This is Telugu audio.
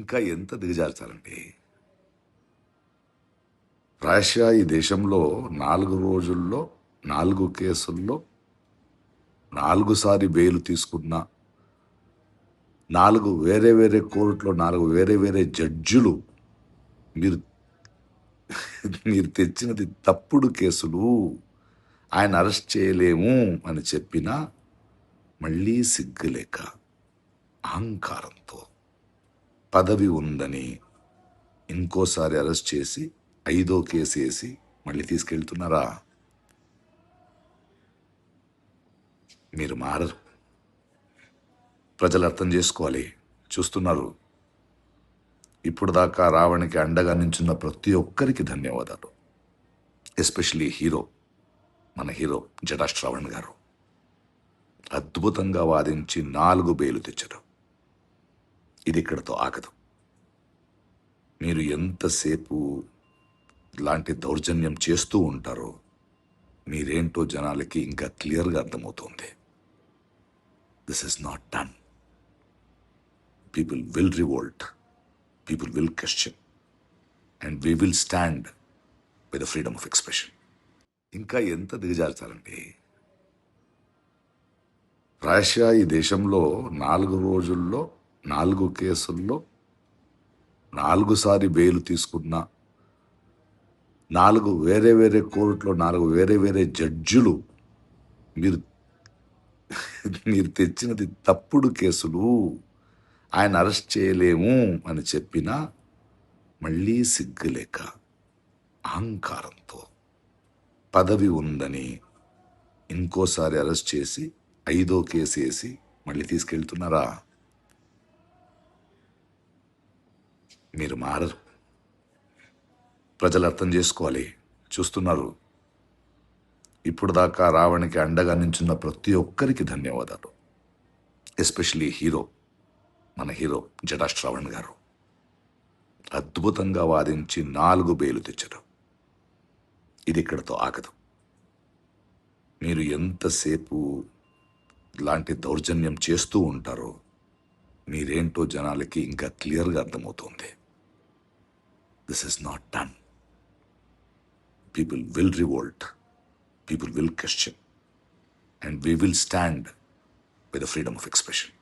ఇంకా ఎంత దిగజార్చాలండి. రష్యా ఈ దేశంలో 4 రోజుల్లో 4 కేసుల్లో 4 సారి బెయిల్ తీసుకున్న 4 వేరే వేరే కోర్టులో 4 వేరే వేరే జడ్జిలు మీరు మీరు తెచ్చినది తప్పుడు కేసులు, ఆయన అరెస్ట్ చేయలేము అని చెప్పినా మళ్ళీ సిగ్గులేక అహంకారంతో పదవి ఉందని ఇంకోసారి అరెస్ట్ చేసి 5వ కేసు వేసి మళ్ళీ తీసుకెళ్తున్నారా? మీరు మారరు. ప్రజలు అర్థం చేసుకోవాలి. చూస్తున్నారు. ఇప్పుడు దాకా రావణికి అండగా నించున్న ప్రతి ఒక్కరికి ధన్యవాదాలు. ఎస్పెషలీ మన హీరో జటా శ్రావణ్ గారు అద్భుతంగా వాదించి 4 బెయిలు తెచ్చారు. ఇది ఇక్కడతో ఆగదు. మీరు ఎంతసేపు ఇలాంటి దౌర్జన్యం చేస్తూ ఉంటారో మీరేంటో జనాలకి ఇంకా క్లియర్గా అర్థమవుతుంది. This is not done. People will revolt, people will question, and we will stand by the freedom of expression. ఇంకా ఎంత దిగజార్చాలండి. రష్యా ఈ దేశంలో 4 రోజుల్లో 4 కేసుల్లో 4 సారి బెయిల్ తీసుకున్న 4 వేరే వేరే కోర్టులో 4 వేరే వేరే జడ్జిలు మీరు తెచ్చినది తప్పుడు కేసులు, ఆయన అరెస్ట్ చేయలేము అని చెప్పినా మళ్ళీ సిగ్గులేక అహంకారంతో పదవి ఉందని ఇంకోసారి అరెస్ట్ చేసి 5వ కేసు వేసి మళ్ళీ తీసుకెళ్తున్నారా? మీరు మారరు. ప్రజలు అర్థం చేసుకోవాలి. చూస్తున్నారు. ఇప్పుడు దాకా రావణికి అండగా నించున్న ప్రతి ఒక్కరికి ధన్యవాదాలు. ఎస్పెషలీ మన హీరో జటా శ్రావణ్ గారు అద్భుతంగా వాదించి 4 బెయిలు తెచ్చారు. ఇది ఇక్కడతో ఆగదు. మీరు ఎంతసేపు ఇలాంటి దౌర్జన్యం చేస్తూ ఉంటారో మీరేంటో జనాలకి ఇంకా క్లియర్గా అర్థమవుతుంది. This is not done. People will revolt, people will question, and we will stand by the freedom of expression.